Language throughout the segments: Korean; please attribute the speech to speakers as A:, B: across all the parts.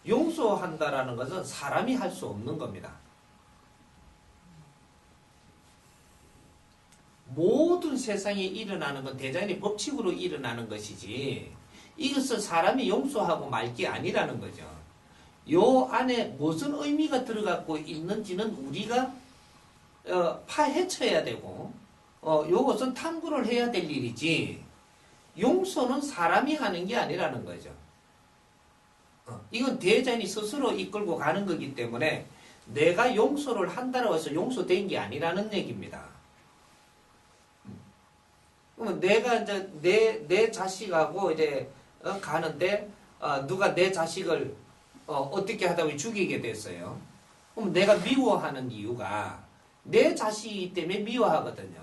A: 용서한다라는 것은 사람이 할 수 없는 겁니다. 모든 세상에 일어나는 건 대자연의 법칙으로 일어나는 것이지 이것을 사람이 용서하고 말 게 아니라는 거죠. 요 안에 무슨 의미가 들어가고 있는지는 우리가 파헤쳐야 되고 요것은 탐구를 해야 될 일이지 용서는 사람이 하는 게 아니라는 거죠. 이건 대자연이 스스로 이끌고 가는 거기 때문에 내가 용서를 한다고 해서 용서된 게 아니라는 얘기입니다. 그러면 내가 이제 내 자식하고 이제 가는데 누가 내 자식을 어떻게 하다 보니 죽이게 됐어요. 그럼 내가 미워하는 이유가 내 자식이기 때문에 미워하거든요.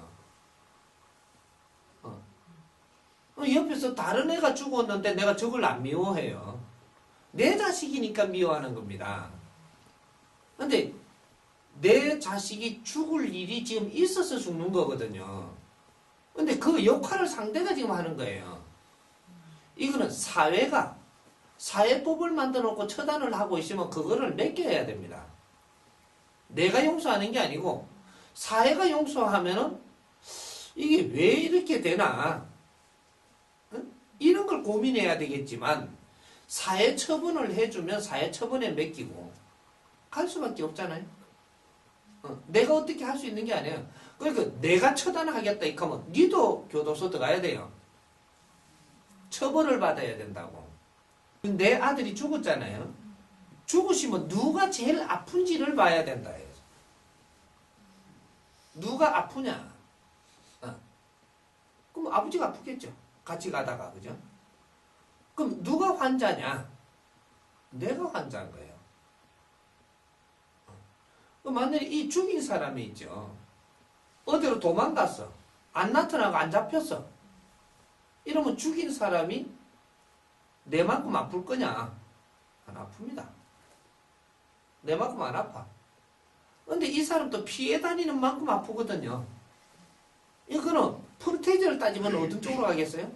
A: 옆에서 다른 애가 죽었는데 내가 저걸 안 미워해요. 내 자식이니까 미워하는 겁니다. 근데 내 자식이 죽을 일이 지금 있어서 죽는 거거든요. 근데 그 역할을 상대가 지금 하는 거예요. 이거는 사회가 사회법을 만들어 놓고 처단을 하고 있으면 그거를 맡겨야 됩니다. 내가 용서하는 게 아니고 사회가 용서하면은 이게 왜 이렇게 되나? 이런 걸 고민해야 되겠지만 사회 처분을 해주면 사회 처분에 맡기고 갈 수밖에 없잖아요. 내가 어떻게 할 수 있는 게 아니에요. 그러니까 내가 처단하겠다 이렇게 하면 니도 교도소 들어가야 돼요. 처벌을 받아야 된다고. 내 아들이 죽었잖아요. 죽으시면 누가 제일 아픈지를 봐야 된다. 누가 아프냐? 그럼 아버지가 아프겠죠. 같이 가다가 그죠? 그럼 누가 환자냐? 내가 환자인 거예요. 만약에 이 죽인 사람이 있죠. 어디로 도망갔어. 안 나타나고 안 잡혔어. 이러면 죽인 사람이 내만큼 아플 거냐? 안 아픕니다. 내만큼 안 아파. 근데 이 사람도 피해 다니는 만큼 아프거든요. 이거는 프로테이저를 따지면 어떤 쪽으로 가겠어요?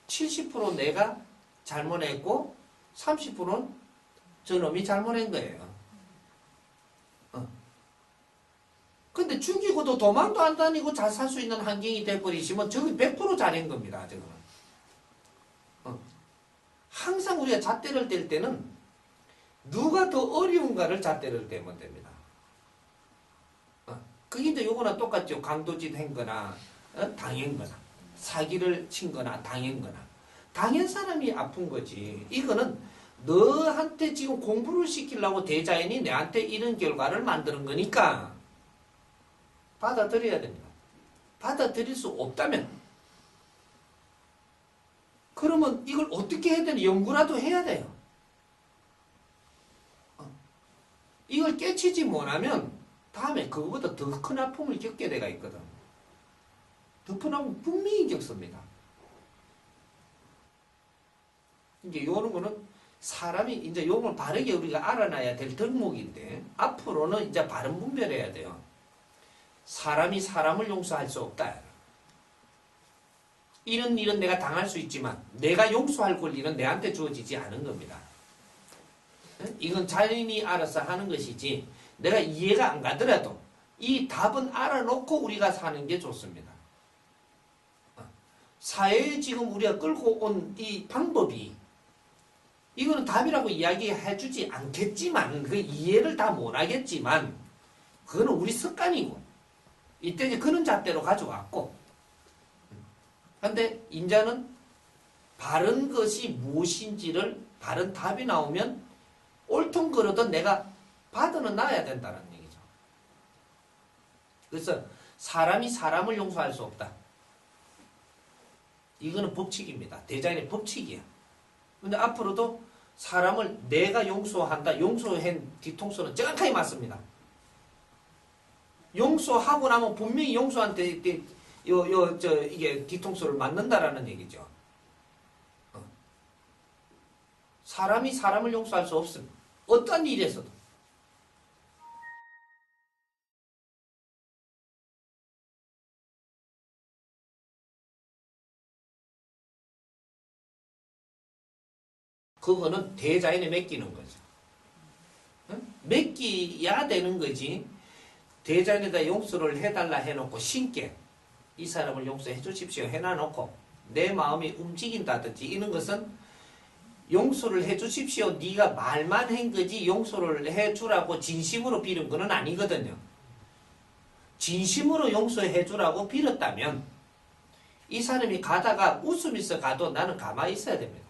A: 70% 내가 잘못했고 30%는 저놈이 잘못한 거예요. 근데 죽이고도 도망도 안 다니고 잘 살 수 있는 환경이 돼버리시면 저기 100% 잘한 겁니다. 저거는. 항상 우리가 잣대를 뗄 때는 누가 더 어려운가를 잣대를 떼면 됩니다. 그게 이제 요거나 똑같죠. 강도짓 한거나 당한 거나 사기를 친 거나 당한 거나 당한 사람이 아픈 거지. 이거는 너한테 지금 공부를 시키려고 대자연이 내한테 이런 결과를 만드는 거니까 받아들여야 됩니다. 받아들일 수 없다면 그러면 이걸 어떻게 해야 되나 연구라도 해야 돼요. 이걸 깨치지 못하면 다음에 그거보다 더 큰 아픔을 겪게 돼가 있거든. 더 큰 아픔 분명히 겪습니다. 이제 요런 거는 사람이 이제 요걸 바르게 우리가 알아놔야 될 덕목인데 앞으로는 이제 바른 분별해야 돼요. 사람이 사람을 용서할 수 없다. 이런 일은 내가 당할 수 있지만 내가 용서할 권리는 내한테 주어지지 않은 겁니다. 이건 자연이 알아서 하는 것이지 내가 이해가 안 가더라도 이 답은 알아놓고 우리가 사는 게 좋습니다. 사회에 지금 우리가 끌고 온 이 방법이 이거는 답이라고 이야기해 주지 않겠지만 그 이해를 다 못하겠지만 그거는 우리 습관이고 이때 이제 그런 잣대로 가져왔고 근데 인자는 바른 것이 무엇인지를 바른 답이 나오면 옳든그러든 내가 받아는 놔야 된다는 얘기죠. 그래서 사람이 사람을 용서할 수 없다. 이거는 법칙입니다. 대자연의 법칙이야. 근데 앞으로도 사람을 내가 용서한다. 용서한 뒤통수는 정확하게 맞습니다. 용서하고 나면 분명히 용서한테 이게 뒤통수를 맞는다라는 얘기죠. 사람이 사람을 용서할 수 없습니다. 어떤 일에서도. 그거는 대자연에 맡기는 거죠. 맡기야 되는 거지. 대자연에다 용서를 해달라 해놓고 신께 이 사람을 용서해 주십시오 해놔놓고 내 마음이 움직인다든지 이런 것은 용서를 해 주십시오 네가 말만 한 거지 용서를 해 주라고 진심으로 빌은 거는 아니거든요. 진심으로 용서해 주라고 빌었다면 이 사람이 가다가 웃으면서 가도 나는 가만히 있어야 됩니다.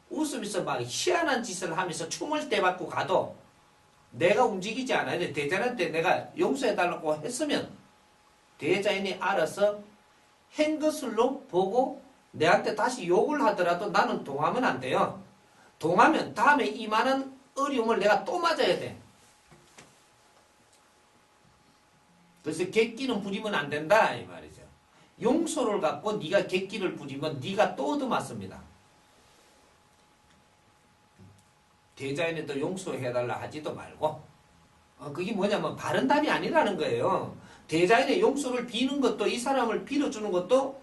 A: 웃으면서 막 희한한 짓을 하면서 춤을 떼받고 가도 내가 움직이지 않아야 돼. 대자연한테 내가 용서해달라고 했으면 대자연이 알아서 한 것으로 보고 내한테 다시 욕을 하더라도 나는 동하면 안 돼요. 동하면 다음에 이만한 어려움을 내가 또 맞아야 돼. 그래서 객기는 부리면 안 된다 이 말이죠. 용서를 갖고 네가 객기를 부리면 네가 또 얻어맞습니다. 대자연에도 용서해달라 하지도 말고 그게 뭐냐면 바른 답이 아니라는 거예요. 대자연의 용서를 비는 것도 이 사람을 빌어주는 것도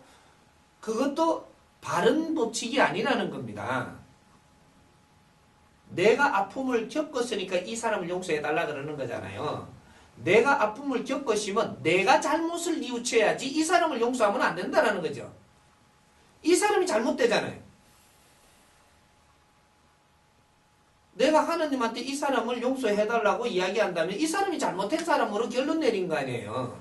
A: 그것도 바른 법칙이 아니라는 겁니다. 내가 아픔을 겪었으니까 이 사람을 용서해달라 그러는 거잖아요. 내가 아픔을 겪었으면 내가 잘못을 뉘우쳐야지 이 사람을 용서하면 안 된다는 거죠. 이 사람이 잘못되잖아요. 내가 하나님한테 이 사람을 용서해달라고 이야기한다면 이 사람이 잘못한 사람으로 결론 내린 거 아니에요.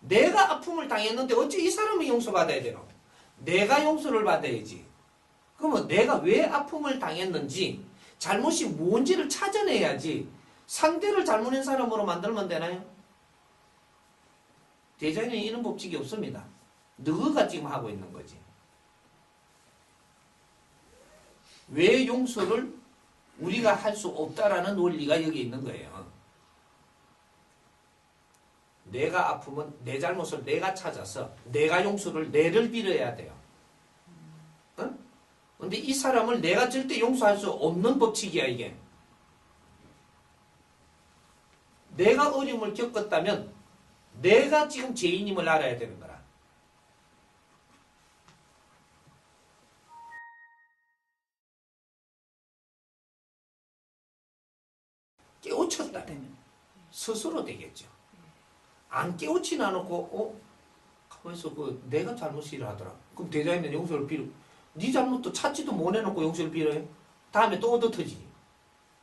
A: 내가 아픔을 당했는데 어찌 이 사람이 용서받아야 되노? 내가 용서를 받아야지. 그러면 내가 왜 아픔을 당했는지 잘못이 뭔지를 찾아내야지 상대를 잘못한 사람으로 만들면 되나요? 대자연에 이런 법칙이 없습니다. 너가 지금 하고 있는 거지. 왜 용서를 우리가 할 수 없다라는 원리가 여기 있는 거예요. 내가 아프면 내 잘못을 내가 찾아서 내가 용서를 내를 빌어야 돼요. 근데 이 사람을 내가 절대 용서할 수 없는 법칙이야 이게. 내가 어려움을 겪었다면 내가 지금 죄인임을 알아야 되는 거라. 깨우쳤다. 스스로 되겠죠. 안 깨우치는 않고 가만있어 내가 잘못이라 하더라. 그럼 대자연은 용서를 빌어. 네 잘못도 찾지도 못해놓고 용서를 빌어요. 다음에 또 얻어터지니.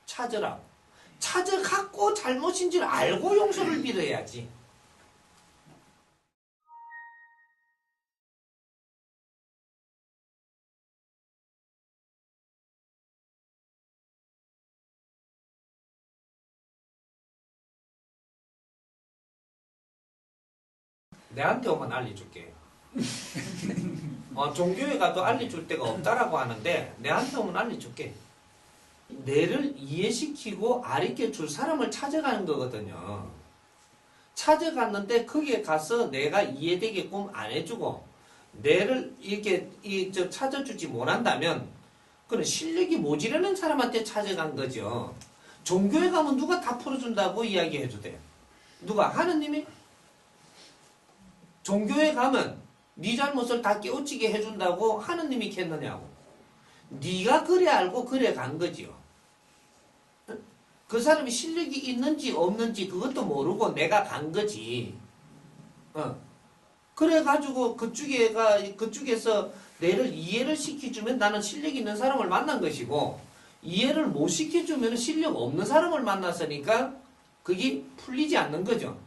A: 찾으라. 찾아갖고 잘못인 줄 알고 용서를 빌어야지. 내한테 오면 알려줄게요. 종교에 가도 알려줄 데가 없다라고 하는데 내한테 오면 알려줄게. 내를 이해시키고 가르쳐줄 사람을 찾아가는 거거든요. 찾아갔는데 거기에 가서 내가 이해되게끔 안 해주고 내를 이렇게 찾아주지 못한다면 그는 실력이 모자라는 사람한테 찾아간 거죠. 종교에 가면 누가 다 풀어준다고 이야기해도 돼요. 누가? 하느님이? 종교에 가면 네 잘못을 다 깨우치게 해준다고 하느님이 했느냐고. 네가 그래 알고 그래 간 거지요. 그 사람이 실력이 있는지 없는지 그것도 모르고 내가 간 거지. 그래가지고 그쪽에서 내를 이해를 시켜주면 나는 실력 있는 사람을 만난 것이고 이해를 못 시켜주면 실력 없는 사람을 만났으니까 그게 풀리지 않는 거죠.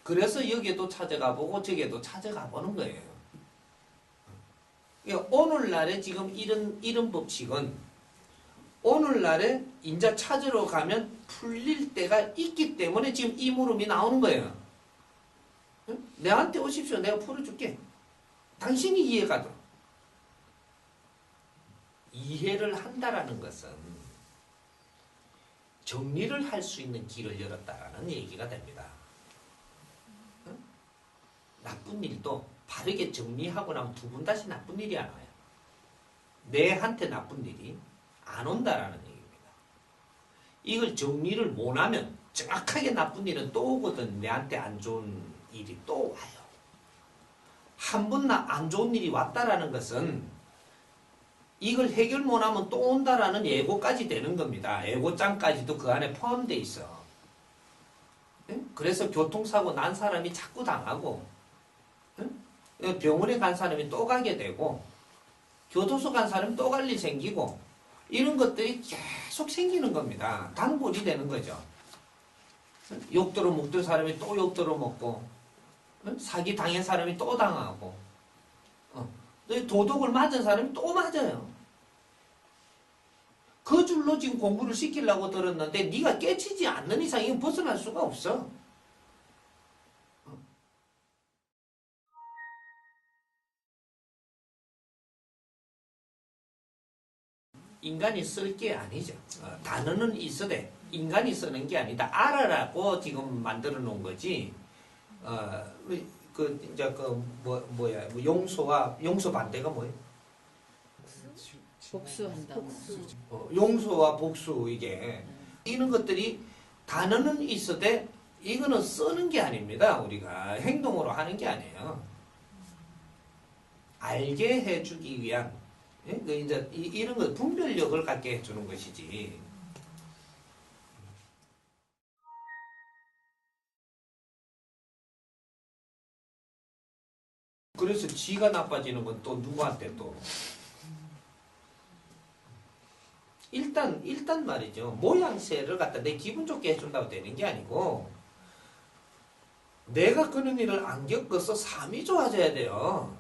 A: 그래서 여기에도 찾아가 보고 저기에도 찾아가 보는 거예요. 오늘날에 지금 이런 법칙은 오늘날에 인자 찾으러 가면 풀릴 때가 있기 때문에 지금 이 물음이 나오는 거예요. 내한테 오십시오. 내가 풀어줄게. 당신이 이해가 돼. 이해를 한다라는 것은 정리를 할 수 있는 길을 열었다라는 얘기가 됩니다. 나쁜 일도 바르게 정리하고 나면 두 번 다시 나쁜 일이 안 와요. 내한테 나쁜 일이 안 온다라는 얘기입니다. 이걸 정리를 못하면 정확하게 나쁜 일은 또 오거든. 내한테 안 좋은 일이 또 와요. 한 번 안 좋은 일이 왔다라는 것은 이걸 해결 못하면 또 온다라는 예고까지 되는 겁니다. 예고장까지도 그 안에 포함되어 있어. 그래서 교통사고 난 사람이 자꾸 당하고, 병원에 간 사람이 또 가게 되고, 교도소 간 사람이 또 갈 일 생기고, 이런 것들이 계속 생기는 겁니다. 단골이 되는 거죠. 욕들어 먹던 사람이 또 욕들어 먹고, 사기 당한 사람이 또 당하고, 도둑을 맞은 사람이 또 맞아요. 그 줄로 지금 공부를 시키려고 들었는데 네가 깨치지 않는 이상 이건 벗어날 수가 없어. 인간이 쓸 게 아니죠. 단어는 있어대. 인간이 쓰는 게 아니다. 알아라고 지금 만들어 놓은 거지. 용서 반대가 뭐예요?
B: 복수한다.
A: 용서와 복수, 이런 것들이 단어는 있어대 이거는 쓰는 게 아닙니다. 우리가 행동으로 하는 게 아니에요. 알게 해주기 위한, 이제 이런 거 분별력을 갖게 해주는 것이지. 그래서 지가 나빠지는 건 또 누구한테 또. 일단 말이죠. 모양새를 갖다 내 기분 좋게 해준다고 되는 게 아니고, 내가 그런 일을 안 겪어서 삶이 좋아져야 돼요.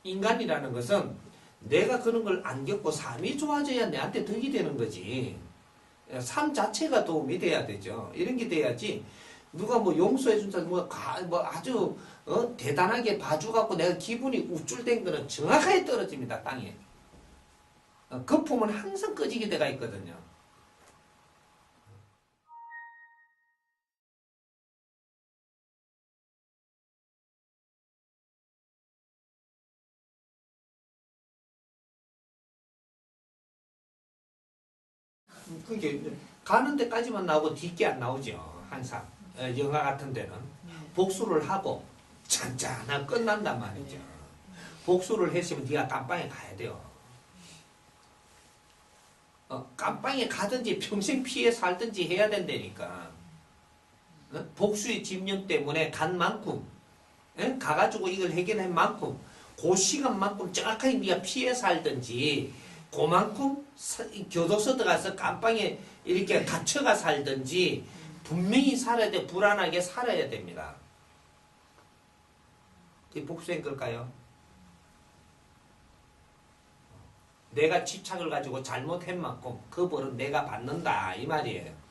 A: 인간이라는 것은 내가 그런 걸 안 겪고 삶이 좋아져야 내한테 덕이 되는 거지. 삶 자체가 도움이 돼야 되죠. 이런 게 돼야지. 누가 뭐 용서해준다, 아주 대단하게 봐줘갖고 내가 기분이 우쭐댄 거는 정확하게 떨어집니다, 땅에. 거품은 항상 꺼지게 돼가 있거든요. 그게 가는 데까지만 나오고 뒤게 안 나오죠. 항상 영화 같은 데는 복수를 하고 잔잔하게 끝난단 말이죠. 복수를 했으면 네가 깜빵에 가야 돼요. 깜빵에 가든지 평생 피해 살든지 해야 된다니까. 복수의 집념 때문에 간 만큼, 가가지고 이걸 해결한 만큼, 그 시간만큼 정확하게 네가 피해 살든지, 그만큼 교도소 들어가서 깜빵에 이렇게 갇혀가 살든지, 분명히 살아야 돼. 불안하게 살아야 됩니다. 그게 복수인 걸까요? 내가 집착을 가지고 잘못한 만큼 그 벌은 내가 받는다 이 말이에요.